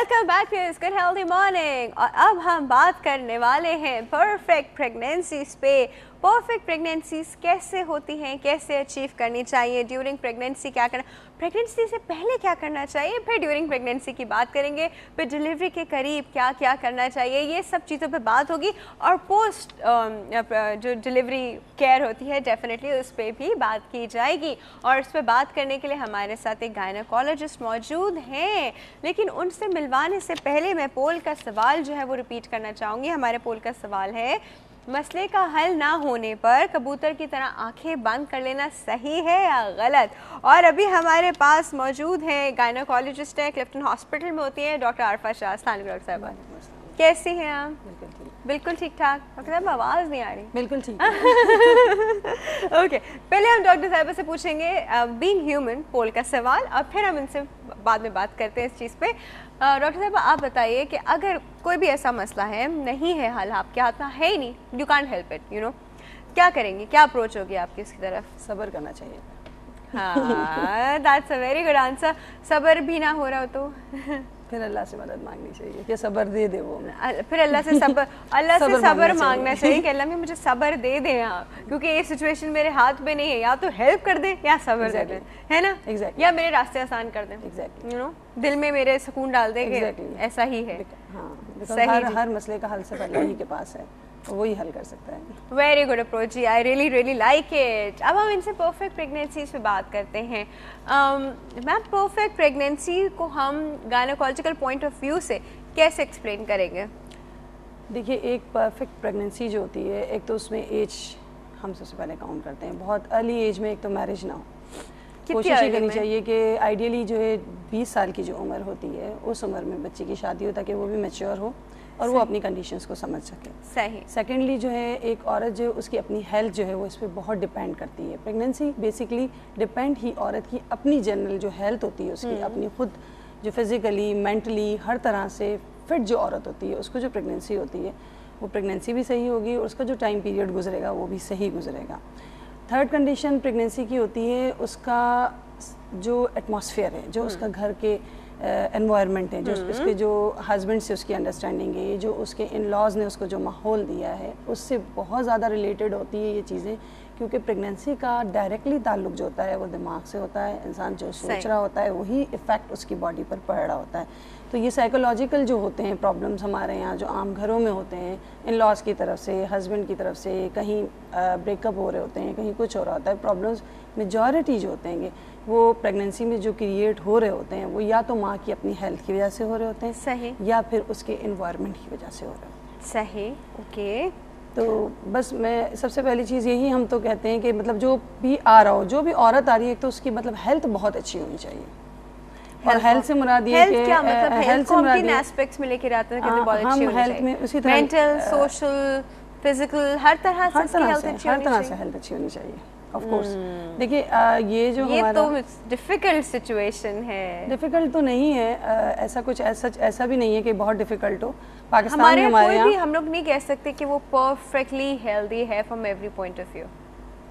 Welcome back to it's good healthy morning. और अब हम बात करने वाले हैं परफेक्ट प्रेगनेंसीज पे। परफेक्ट प्रेगनेंसीज कैसे होती हैं, कैसे अचीव करनी चाहिए, ड्यूरिंग प्रेगनेंसी क्या करना, प्रेगनेंसी से पहले क्या करना चाहिए, फिर ड्यूरिंग प्रेगनेंसी की बात करेंगे, फिर डिलीवरी के करीब क्या क्या करना चाहिए, ये सब चीज़ों पे बात होगी। और पोस्ट जो डिलीवरी केयर होती है डेफिनेटली उस पर भी बात की जाएगी। और इस पर बात करने के लिए हमारे साथ एक गायनेकोलॉजिस्ट मौजूद हैं, लेकिन उनसे मिलवाने से पहले मैं पोल का सवाल जो है वो रिपीट करना चाहूँगी। हमारे पोल का सवाल है, मसले का हल ना होने पर कबूतर की तरह आंखें बंद कर लेना सही है या गलत? और अभी हमारे पास मौजूद हैं गायनेकोलॉजिस्ट है, क्लिफ्टन हॉस्पिटल में होती है, डॉक्टर आरफा शाह। डॉक्टर साहब कैसी हैं आप? बिल्कुल ठीक ठाक। डॉक्टर साहब आवाज़ नहीं आ रही। बिल्कुल ठीक। ओके, पहले हम डॉक्टर साहब से पूछेंगे बीइंग ह्यूमन पोल का सवाल, और फिर हम इनसे बाद में बात करते हैं इस चीज़ पे। डॉक्टर साहब आप बताइए कि अगर कोई भी ऐसा मसला है, नहीं है हल, आपके हाथ में है ही नहीं, you can't help it, you know, क्या करेंगे, क्या अप्रोच होगी आपकी इसकी तरफ? सब्र करना चाहिए। हाँ, that's a very good answer. सब्र भी ना हो रहा हो तो फिर अल्लाह से मदद मांगनी चाहिए कि सब्र दे दे वो। फिर अल्लाह से सब्र मांगना चाहिए कि अल्लाह में मुझे सब्र दे दे, क्योंकि ये सिचुएशन मेरे हाथ में नहीं है, या तो हेल्प कर दे या सब्र दे दे, है ना? या मेरे रास्ते आसान कर दे, यू नो, दिल में मेरे सुकून डाल दे, ऐसा ही है। हर मसले का हल सिर्फ अल्लाह ही के पास है, वही हल कर सकता है। Very good approach ji, I really like it. अब हम इनसे परफेक्ट प्रेगनेंसी पे बात करते हैं। मैम, परफेक्ट प्रेगनेंसी को हम गायनेकोलॉजिकल पॉइंट ऑफ व्यू से कैसे एक्सप्लेन करेंगे? देखिए, एक परफेक्ट प्रेगनेंसी जो होती है, एक तो उसमें एज हम सबसे पहले काउंट करते हैं। बहुत अर्ली एज में एक तो मैरिज ना हो, कोशिश ये करनी चाहिए कि आइडियली जो है 20 साल की जो उम्र होती है उस उम्र में बच्चे की शादी हो, ताकि वो भी मैच्योर हो और वो अपनी कंडीशंस को समझ सके। सही। सेकेंडली जो है, एक औरत जो उसकी अपनी हेल्थ जो है वो इस पर बहुत डिपेंड करती है। प्रेगनेंसी बेसिकली डिपेंड ही औरत की अपनी जनरल जो हेल्थ होती है उसकी, अपनी खुद जो फिज़िकली मेंटली हर तरह से फिट जो औरत होती है उसको जो प्रेगनेंसी होती है वो प्रेगनेंसी भी सही होगी और उसका जो टाइम पीरियड गुजरेगा वो भी सही गुजरेगा। थर्ड कंडीशन प्रेगनेंसी की होती है उसका जो एटमॉस्फेयर है, जो उसका घर के एनवायरनमेंट है, जो उसके जो हस्बैंड से उसकी अंडरस्टैंडिंग है, जो उसके इन लॉज ने उसको जो माहौल दिया है, उससे बहुत ज़्यादा रिलेटेड होती है ये चीज़ें। क्योंकि प्रेगनेंसी का डायरेक्टली ताल्लुक जो होता है वो दिमाग से होता है। इंसान जो सोच रहा होता है वही इफ़ेक्ट उसकी बॉडी पर पड़ रहा होता है। तो ये साइकोलॉजिकल जो होते हैं प्रॉब्लम्स हमारे यहाँ जो आम घरों में होते हैं, इन लॉज की तरफ से, हस्बैंड की तरफ से, कहीं ब्रेकअप हो रहे होते हैं, कहीं कुछ हो रहा होता है, प्रॉब्लम्स मेजॉरिटी जो होते हैं वो प्रेगनेंसी में जो क्रिएट हो रहे होते हैं वो या तो माँ की अपनी हेल्थ की वजह से हो रहे होते हैं, सही, या फिर उसके एनवायरनमेंट की वजह से हो रहे होते हैं। सही, ओके। तो बस मैं सबसे पहली चीज़ यही हम तो कहते हैं कि मतलब जो भी आ रहा हो, जो भी औरत आ रही है, तो उसकी मतलब हेल्थ बहुत अच्छी होनी चाहिए। और हेल्थ से मुराद ये कि हेल्थ को हम किन एस्पेक्ट्स में लेके आते हैं, कहते बहुत अच्छी होनी चाहिए, उसी तरह मेंटल, सोशल, फिजिकल, हर तरह से हेल्थ अच्छी होनी चाहिए। ऑफ कोर्स देखिए, ये जो ये हमारा तो डिफिकल्ट सिचुएशन है। डिफिकल्ट तो नहीं है, ऐसा कुछ ऐसा भी नहीं है कि बहुत डिफिकल्ट हो। पाकिस्तान में हमारे यहाँ हम लोग नहीं कह सकते कि वो परफेक्टली हेल्दी है from every point of view.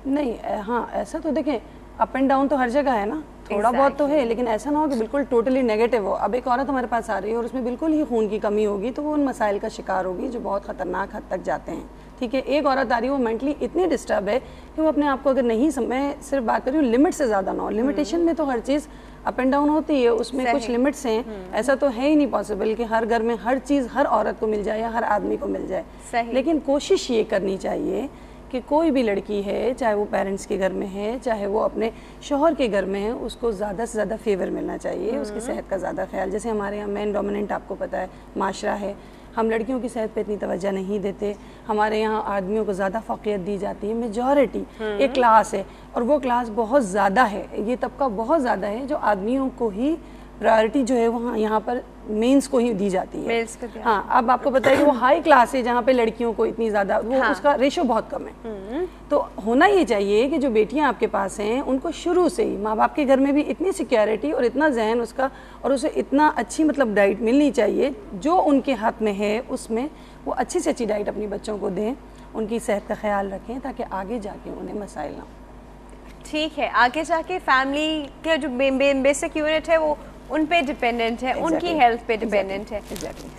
नहीं, हाँ, ऐसा तो देखें अप एंड डाउन तो हर जगह है ना, थोड़ा बहुत तो है, लेकिन ऐसा ना हो कि बिल्कुल टोटली नेगेटिव हो। अब एक औरत हमारे पास आ रही है और उसमें बिल्कुल ही खून की कमी होगी तो वो उन मसाइल का शिकार होगी जो बहुत ख़तरनाक हद तक जाते हैं। ठीक है, एक औरत आ रही है वो मेंटली इतनी डिस्टर्ब है कि वो अपने आप को अगर नहीं, मैं सिर्फ बात कर रही हूँ लिमिट से ज़्यादा ना हो। लिमिटेशन में तो हर चीज़ अप एंड डाउन होती है, उसमें कुछ लिमिट्स हैं। ऐसा तो है ही नहीं पॉसिबल कि हर घर में हर चीज़ हर औरत को मिल जाए या हर आदमी को मिल जाए। लेकिन कोशिश ये करनी चाहिए कि कोई भी लड़की है, चाहे वो पेरेंट्स के घर में है, चाहे वो अपने शौहर के घर में है, उसको ज़्यादा से ज़्यादा फेवर मिलना चाहिए, उसकी सेहत का ज़्यादा ख्याल। जैसे हमारे यहाँ मेन डोमिनेंट आपको पता है माशरा है, हम लड़कियों की सेहत पे इतनी तवज्जो नहीं देते। हमारे यहाँ आदमियों को ज़्यादा फ़ौक़ियत दी जाती है। मेजॉरिटी एक क्लास है और वो क्लास बहुत ज़्यादा है, ये तबका बहुत ज़्यादा है जो आदमियों को ही प्रायोरिटी जो है वहाँ यहाँ पर मेंस को ही दी जाती है। हाँ, अब आपको पता है कि वो हाई क्लास है जहाँ पे लड़कियों को इतनी ज़्यादा उसका रेशो बहुत कम है। तो होना ये चाहिए कि जो बेटियाँ आपके पास हैं उनको शुरू से ही माँ बाप के घर में भी इतनी सिक्योरिटी और इतना जहन उसका और उसे इतना अच्छी मतलब डाइट मिलनी चाहिए जो उनके हाथ में है, उसमें वो अच्छी से अच्छी डाइट अपनी बच्चों को दें, उनकी सेहत का ख्याल रखें ताकि आगे जाके उन्हें मसाइल ना। ठीक है, आगे जाके फैमिली के जो बेसिक यूनिट है वो ان پہ ڈپینڈنٹ ہے, ان کی ہیلتھ پہ ڈپینڈنٹ ہے.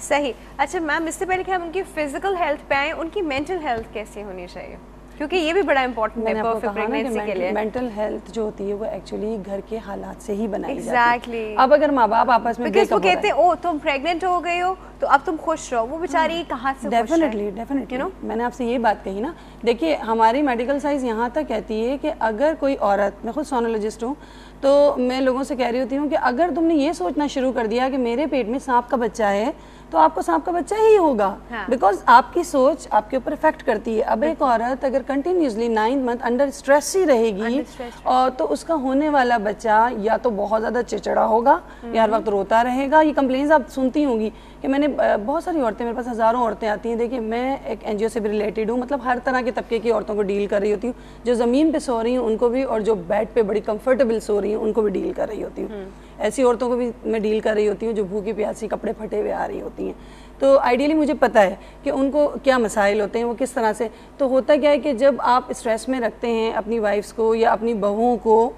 صحیح. اچھا میم, اس سے پہلے کہ ہم ان کی فزیکل ہیلتھ پہ آئیں, ان کی مینٹل ہیلتھ کیسی ہونی چاہیے, کیونکہ یہ بھی بڑا امپورٹنٹ ہے پرفیکٹ پریگنینسی کے لیے. مینٹل ہیلتھ جو ہوتی ہے وہ ایکچولی گھر کے حالات سے ہی بنائی جاتی ہے. اب اگر ماں باپ آپس میں وہ کہتے ہیں او تم پریگننٹ ہو گئی ہو تو اب تم خوش رہو, وہ بیچاری کہاں سے خوش ہے. ڈیفینیٹلی میں نے آپ سے یہ بات کہی نا. دیکھیے ہماری میڈیکل سائنس یہاں تک کہتی ہے کہ اگر کوئی عورت, میں خود سونولوجسٹ ہوں, تو میں لوگوں سے کہہ رہی ہوتی ہوں کہ اگر تم نے یہ سوچنا شروع کر دیا کہ میرے پیٹ میں سانپ کا بچہ ہے تو آپ کو سانپ کا بچہ ہی ہوگا, بیکاز آپ کی سوچ آپ کے اوپر افیکٹ کرتی ہے. اب ایک عورت اگر کنٹینیوسلی 9 منتھ انڈر اسٹریس ہی رہے گی اور تو اس کا ہونے والا بچہ یا تو بہت زیادہ چچڑا ہوگا یا ہر وقت روتا رہے گا. یہ کمپلینس آپ سنتی ہوں گی کہ میں نے بہت ساری عورتیں, میرے پاس ہزاروں عورتیں آتی ہیں. دیکھیے میں ایک این جی او سے بھی ریلیٹڈ ہوں, مطلب ہر طرح کے طبقے کی عورتوں کو ڈیل کر رہی ہوتی ہوں, جو زمین پہ سو رہی ہوں ان کو بھی, اور جو بیڈ پہ بڑی کمفرٹیبل سو رہی ہوں ان کو بھی ڈیل کر رہی ہوتی ہوں. ایسی عورتوں کو بھی میں ڈیل کر رہی ہوتی ہوں جو بھوکی پیاسی کپڑے پھٹے ہوئے آ رہی ہوتی ہیں. تو آئیڈیلی مجھے پتہ ہے کہ ان کو کیا مسائل ہوتے ہیں, وہ کس طرح سے. تو ہوتا کیا ہے کہ جب آپ اسٹریس میں رکھتے ہیں اپنی وائفس کو یا اپنی بہوؤں کو,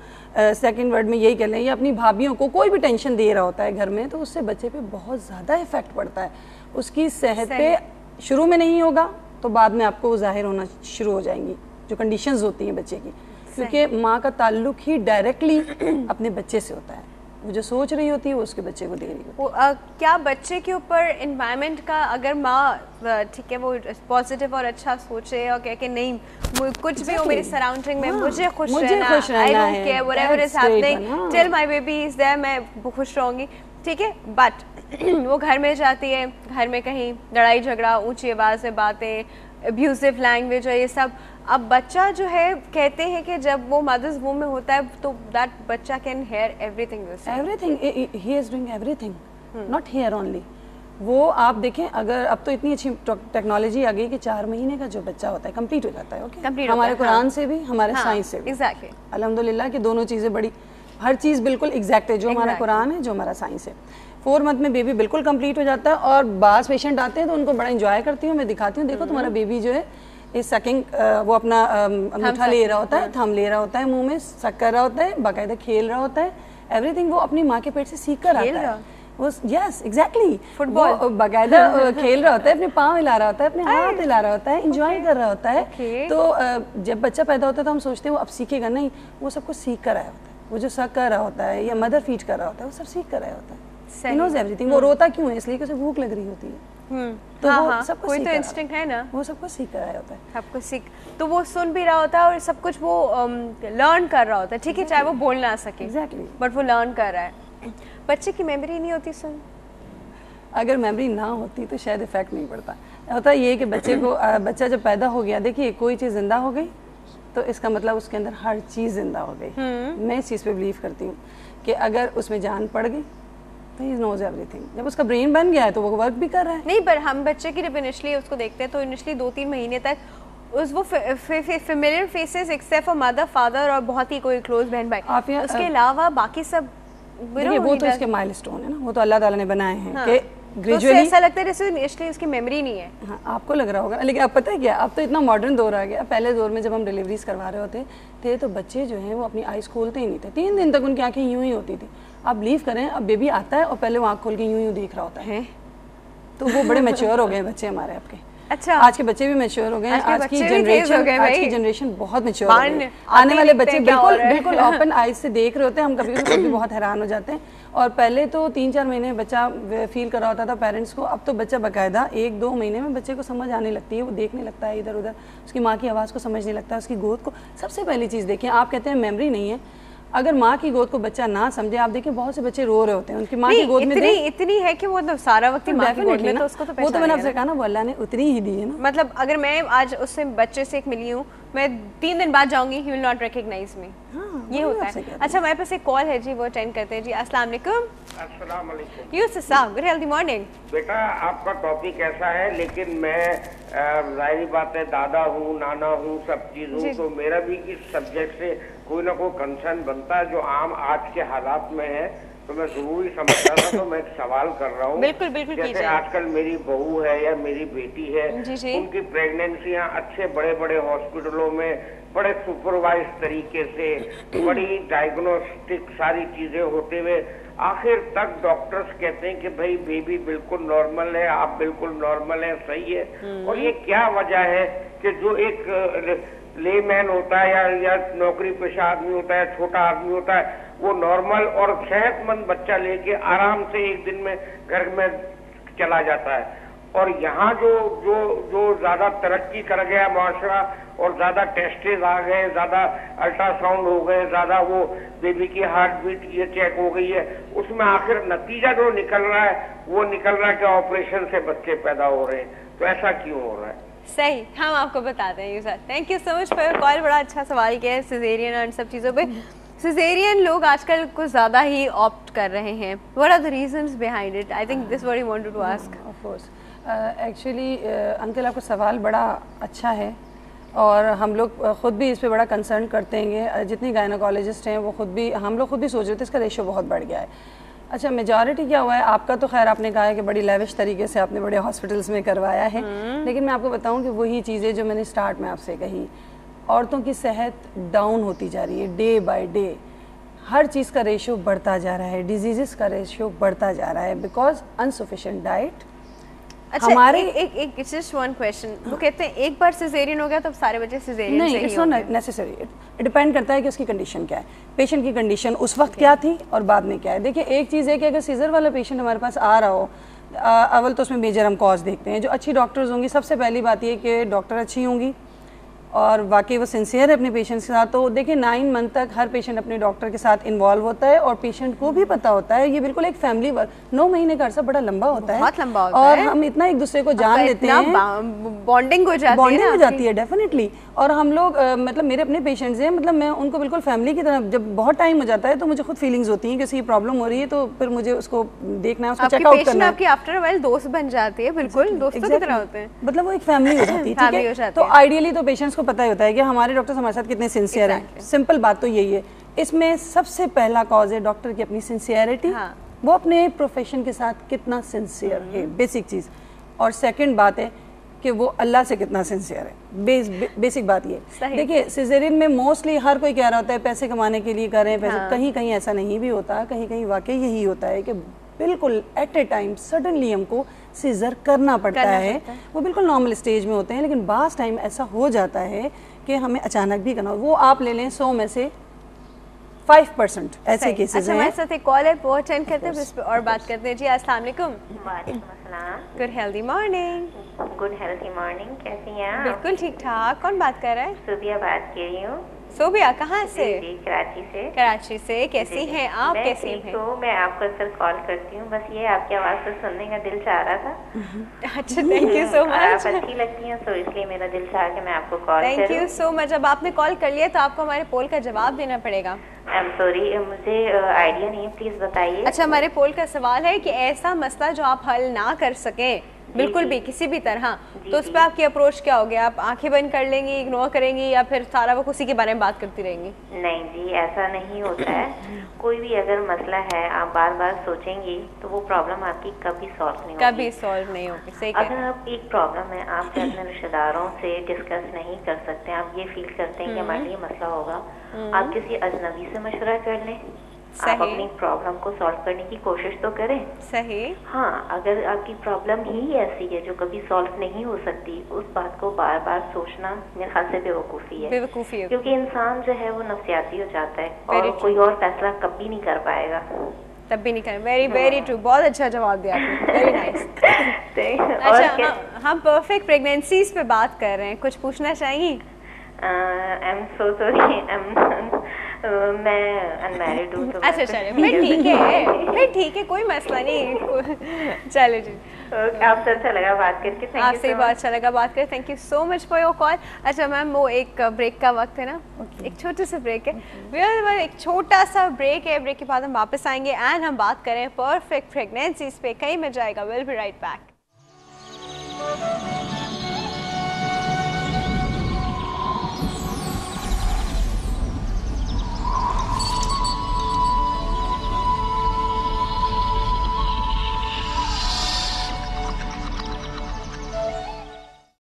سیکنڈ ورڈ میں یہی کہہ لیں, یا اپنی بھابھیوں کو کوئی بھی ٹینشن دے رہا ہوتا ہے گھر میں, تو اس سے بچے پہ بہت زیادہ افیکٹ پڑتا ہے. اس کی صحت پہ شروع میں نہیں ہوگا تو بعد میں آپ کو وہ ظاہر ہونا شروع ہو جائیں گی جو کنڈیشنز ہوتی ہیں بچے کی, کیونکہ ماں کا تعلق ہی ڈائریکٹلی اپنے بچے سے ہوتا ہے. وہ جو سوچ رہی ہوتی ہے وہ اس کے بچے کو دے رہی ہوتی ہے. کیا بچے کے اوپر انوائرمنٹ کا, اگر ماں ٹھیک ہے وہ پازیٹیو اور اچھا سوچے اور کہہ کہ نہیں کچھ بھی ہو میری سراؤنڈنگ میں مجھے خوش رہنا ہے, whatever is happening till my baby is there میں خوش رہوں گی, ٹھیک ہے. بٹ وہ گھر میں جاتی ہے, گھر میں کہیں لڑائی جھگڑا, اونچی آواز میں باتیں, ابیوزو لینگویج اور یہ سب. اب بچہ جو ہے کہتے ہیں کہ جب وہ مدرز ووم میں ہوتا ہے تو دیٹ بچہ can hear every thing he is doing every thing, not hair only. وہ آپ دیکھیں, اگر اب تو اتنی اچھی ٹیکنالوجی آ گئی کہ 4 مہینے کا جو بچہ ہوتا ہے کمپلیٹ ہو جاتا ہے. اوکے, ہمارے قرآن سے بھی ہمارے سائنس سے بھی الحمدللہ کہ دونوں چیزیں بڑی, ہر چیز بالکل ایگزیکٹ ہے, جو ہمارا قرآن ہے جو ہمارا سائنس ہے. 4 منتھ میں بیبی بالکل کمپلیٹ ہو جاتا ہے. اور بعض پیشنٹ آتے ہیں تو ان کو بڑا انجوائے کرتی ہوں, میں دکھاتی ہوں دیکھو تمہارا بیبی جو ہے اس سکنگ, وہ اپنا میٹھا لے رہا ہوتا ہے, تھم لے رہا ہوتا ہے, منہ میں سک کر رہا ہوتا ہے, باقاعدہ کھیل رہا ہوتا ہے, ایوری تھنگ وہ اپنی ماں کے پیٹ سے سیکھ کر آتا ہے. وہ یس ایگزیکٹلی فٹ بال باقاعدہ کھیل رہا ہوتا ہے, اپنے پاؤں ہلا رہا ہوتا ہے, اپنے ہاتھ ہلا رہا ہوتا ہے, انجوائے کر رہا ہوتا ہے. تو جب بچہ پیدا ہوتا ہے تو ہم سوچتے ہیں وہ اب سیکھے گا, نہیں, وہ سب کچھ سیکھ کر آیا ہوتا ہے. وہ جو سک کر رہا ہوتا ہے یا مدر فیڈ کر رہا ہوتا ہے وہ سب سیکھ کر آیا ہوتا ہے. He knows everything. وہ روتا کیوں ہے, اس لیے کہ اسے بھوک لگ رہی ہوتی ہے. تو وہ سب کچھ کوئی تو انسٹنکٹ ہے نا, وہ سب کچھ سیکھ کر آیا ہوتا ہے. سب کچھ سیکھ, تو وہ سن بھی رہا ہوتا ہے اور سب کچھ وہ لرن کر رہا ہوتا ہے. ٹھیک ہے, چاہے وہ بول نہ سکے بٹ وہ لرن کر رہا ہے. بچے کی میموری نہیں ہوتی سن, اگر میموری نہ ہوتی تو شاید افیکٹ نہیں پڑتا. ہوتا یہ کہ بچے کو, بچہ جب پیدا ہو گیا, دیکھیے کوئی چیز زندہ ہو گئی تو اس کا مطلب اس کے اندر ہر چیز زندہ ہو گئی. میں اس چیز پہ بلیو کرتی ہوں کہ اگر اس میں جان پڑ گئی تو ہی نوز ایوری تھنگ. جب اس کا برین بن گیا ہے تو وہ ورک بھی کر رہا ہے. نہیں, پر ہم بچے کی جب انیشلی اس کو دیکھتے ہیں تو انیشلی 2-3 مہینے تک وہ familiar phases except for mother father اور بہت ہی کوئی کلوز بہن بھائی, اس کے علاوہ باقی سب وہ تو اس کے مائل اسٹون ہے نا, وہ تو اللہ تعالیٰ نے بنائے ہیں کہ گریجولی. ایسا لگتا ہے جیسے انیشلی اس کی میموری نہیں ہے. ہاں, آپ کو لگ رہا ہوگا, لیکن اب پتہ ہے کیا, اب تو اتنا ماڈرن دور آ گیا. پہلے دور میں جب ہم ڈیلیوریز کروا رہے ہوتے تھے تو بچے جو ہیں وہ اپنی آئیز کھولتے ہی نہیں تھے. 3 دن تک ان کی آنکھیں یوں ہی ہوتی تھی. آپ بلیو کریں, اب بیبی آتا ہے اور پہلے وہ آنکھ کھول کے یوں دیکھ رہا ہوتا ہے. تو وہ بڑے میچور ہو گئے بچے ہمارے آپ کے. اچھا, آج کے بچے بھی میچور ہو گئے ہیں. آج کی جنریشن بہت میچور ہو گئی ہے. آنے والے بچے بالکل اوپن آئیز سے دیکھ رہے ہوتے ہیں. ہم کبھی کبھی بہت حیران ہو جاتے ہیں. اور پہلے تو 3-4 مہینے بچہ فیل کر رہا ہوتا تھا پیرنٹس کو, اب تو بچہ باقاعدہ 1-2 مہینے میں بچے کو سمجھ آنے لگتی ہے. وہ دیکھنے لگتا ہے ادھر ادھر, اس کی ماں کی آواز کو سمجھنے لگتا ہے, اس کی گود کو. سب سے پہلی چیز دیکھیں, آپ کہتے ہیں میموری نہیں ہے, اگر ماں کی گود کو بچہ نہ سمجھے, آپ دیکھیں بہت سے بچے رو رہے ہوتے ہیں ان کی ماں کی گود میں. اتنی ہے کہ وہ سارا وقت ماں کی گود میں, تو اس کو تو وہ تو میں نے آپ سے کہا نا, وہ اللہ نے اتنی ہی دی ہے نا. مطلب اگر میں آج اس سے بچے سے ایک ملی ہوں, میں 3 دن بعد جاؤں گی, he will not recognize me. یہ ہوتا ہے. اچھا, ہمارے پاس ایک کال ہے جی, وہ اٹینڈ کرتے ہیں جی. السلام علیکم. السلام علیکم. یوسف صاحب, گڈ ہیلتھی مارننگ. بیٹا آپ کا ٹاپک ایسا ہے, لیکن میں ظاہری بات ہے دادا ہوں, نانا ہوں, سب چیز ہوں, تو میرا بھی اس سبجیکٹ سے کوئی نہ کوئی کنسرن بنتا ہے جو عام آج کے حالات میں ہے. تو میں ضروری سمجھتا تھا, تو میں ایک سوال کر رہا ہوں. بالکل جیسے آج کل میری بہو ہے یا میری بیٹی ہے, ان کی پریگنینسیاں اچھے بڑے بڑے ہاسپٹلوں میں بڑے سپروائز طریقے سے, بڑی ڈائگنوسٹک ساری چیزیں ہوتے ہوئے आखिर तक डॉक्टर्स कहते हैं कि भाई बेबी बिल्कुल नॉर्मल है, आप बिल्कुल नॉर्मल है, सही है। और ये क्या वजह है कि जो एक लेमैन होता है या नौकरी पेशा आदमी होता है, छोटा आदमी होता है, वो नॉर्मल और सेहतमंद बच्चा लेके आराम से एक दिन में घर में चला जाता है, और यहाँ जो जो जो ज्यादा तरक्की कर गया माशरा और ज्यादा टेस्टेज आ गए, ज्यादा अल्ट्रासाउंड हो गए, ज्यादा वो बेबी की हार्ट बीट ये चेक हो गई है, उसमें आखिर नतीजा जो निकल रहा है वो निकल रहा है कि ऑपरेशन से बच्चे पैदा हो रहे हैं। तो ऐसा क्यों हो रहा है? सही, हम आपको बताते हैं user. Thank you so much for your call. बड़ा अच्छा सवाल किया है सिजेरियन और सब चीज़ों पे। सिजेरियन लोग आजकल कुछ ज़्यादा ही ऑप्ट कर रहे हैं। What are the reasons behind it? I think this what you wanted to ask. Of course actually uncle आपका सवाल बड़ा अच्छा है और हम लोग ख़ुद भी इस पे बड़ा कंसर्न करते हैं। जितनी गायनोकोलॉजिस्ट हैं वो हम लोग खुद भी सोच रहे थे इसका रेशियो बहुत बढ़ गया है। अच्छा, मेजॉरिटी क्या हुआ है आपका, तो खैर आपने कहा है कि बड़ी लेविश तरीके से आपने बड़े हॉस्पिटल्स में करवाया है, लेकिन मैं आपको बताऊं कि वही चीज़ें जो मैंने स्टार्ट में आपसे कही, औरतों की सेहत डाउन होती जा रही है डे बाय डे। हर चीज़ का रेशियो बढ़ता जा रहा है, डिजीज़ का रेशियो बढ़ता जा रहा है बिकॉज अनसफिशिएंट डाइट। अच्छा, हमारे एक जस्ट वन क्वेश्चन, वो कहते हैं एक बार सिजेरियन हो गया तो सारे बच्चे सिजेरियन नहीं, it's not necessary. It depend करता है कि उसकी कंडीशन क्या है, पेशेंट की कंडीशन उस वक्त क्या थी और बाद में क्या है। देखिए, एक चीज़ है कि अगर सीजर वाला पेशेंट हमारे पास आ रहा हो, अव्वल तो उसमें मेजर हम कॉज देखते हैं। जो अच्छी डॉक्टर्स होंगी, सबसे पहली बात ये कि डॉक्टर अच्छी होंगी और वाकई वो सिंसियर है अपने पेशेंट्स के साथ। तो देखिए 9 मंथ तक हर पेशेंट अपने डॉक्टर के साथ इन्वॉल्व होता है और पेशेंट को भी पता होता है, ये बिल्कुल एक फैमिली वर्क। 9 महीने का अरसा बड़ा लंबा होता है, बहुत लंबा होता और है। हम इतना एक दूसरे को जान लेते हैं, बॉन्डिंग हो जाती है डेफिनेटली। और हम लोग मतलब मेरे अपने पेशेंट्स हैं, मतलब मैं उनको बिल्कुल फैमिली की तरह, जब बहुत टाइम हो जाता है तो मुझे खुद फीलिंग्स होती हैं कि उसकी प्रॉब्लम हो रही है, तो फिर मुझे उसको देखना है, उसको चेकआउट करना है। आपकी आफ्टर व्हाइल दोस्त बन जाती है, बिल्कुल दोस्तों की तरह होते हैं, मतलब वो एक फैमिली हो जाती है, ठीक है। तो आइडियली तो पेशेंट्स को पता ही होता है कि हमारे डॉक्टर्स हमारे साथ कितने सिंसियर हैं। सिंपल बात तो यही है। इसमें सबसे पहला कॉज है डॉक्टर की अपनी सिंसियरिटी, वो अपने प्रोफेशन के साथ कितना सिंसियर है, बेसिक चीज़। और सेकंड बात है कि वो अल्लाह से कितना सिंसियर है, बेसिक बात ये। देखिए, सिजेरियन में मोस्टली हर कोई कह रहा होता है पैसे कमाने के लिए कर रहे हैं पैसे, कहीं कहीं ऐसा नहीं भी होता, कहीं कहीं वाकई यही होता है कि बिल्कुल एट ए टाइम सडनली हमको सीजर करना पड़ता है। वो बिल्कुल नॉर्मल स्टेज में होते हैं, लेकिन बास टाइम ऐसा हो जाता है कि हमें अचानक भी करना। वो आप ले लें 100 में से 5% ऐसे केसेस हैं। अच्छा, हमारे साथ एक कॉल है, वो अटेंड करते हैं, इस पे और बात करते हैं। जी अस्सलाम वालेकुम। वालेकुम अस्सलाम। Good healthy morning. Good healthy morning, कैसी हैं आप? बिल्कुल ठीक ठाक। कौन बात कर रहा है? सुबिया बात कर रही हूँ। सोबिया, कहाँ से? जी, कराची से। कराची से। कैसी हैं आप? कैसी हैं? तो मैं आपको अक्सर कॉल करती हूँ, बस ये आपकी आवाज़ तो सुनने का दिल चाह रहा था। अच्छा, थैंक यू सो मच। आप अच्छी लगती हैं, तो इसलिए मेरा दिल चाह के मैं आपको कॉल करूँ। Thank you so much. अब आपने कॉल कर लिया तो आपको हमारे पोल का जवाब देना पड़ेगा। आई एम सॉरी, मुझे आइडिया नहीं, प्लीज बताइए। अच्छा, हमारे पोल का सवाल है कि ऐसा मसला जो आप हल ना कर सके बिल्कुल भी किसी भी तरह, तो उस पर आपकी अप्रोच क्या होगी? आप आंखें बंद कर लेंगी, इग्नोर करेंगी, या फिर सारा वक्त उसी के बारे में बात करती रहेंगी? नहीं जी, ऐसा नहीं होता है। कोई भी अगर मसला है आप बार बार सोचेंगी तो वो प्रॉब्लम आपकी कभी सॉल्व नहीं होगी। कभी सॉल्व नहीं होगी, सही कह अगर आप एक प्रॉब्लम है आप अपने रिश्तेदारों से डिस्कस नहीं कर सकते, आप ये फील करते हैं कि हमारे लिए मसला होगा, आप किसी अजनबी से मशवरा कर लें। आप अपनी प्रॉब्लम को सॉल्व करने की कोशिश तो करें। सही। हाँ, अगर आपकी प्रॉब्लम ही ऐसी है जो कभी सॉल्व नहीं हो सकती, उस बात को बार बार सोचना मेरे ख्याल से बेवकूफ़ी है, क्योंकि इंसान जो है वो नफसियाती हो जाता है और कोई और फैसला कभी नहीं कर पाएगा। तब भी नहीं कर। वेरी वेरी ट्रू, बहुत अच्छा जवाब दिया आपने, वेरी नाइस। अच्छा, हम परफेक्ट प्रेगनेंसीज पे बात कर रहे हैं, कुछ पूछना चाहेंगी? आई एम सो सॉरी, मैं अनमैरिड हूँ। अच्छा चलिए, फिर ठीक है, कोई मसला नहीं। चलो जी, आपसे अच्छा लगा बात करके। आपसे बहुत अच्छा लगा बात करके। Thank you so much for your call. अच्छा मैम, वो एक ब्रेक का वक्त है ना, एक छोटे से ब्रेक है, एक छोटा सा ब्रेक है। ब्रेक के बाद हम वापस आएंगे एंड हम बात करें परफेक्ट प्रेगनेंसीज पे। कहीं मत जाएगा, विल बी राइट बैक।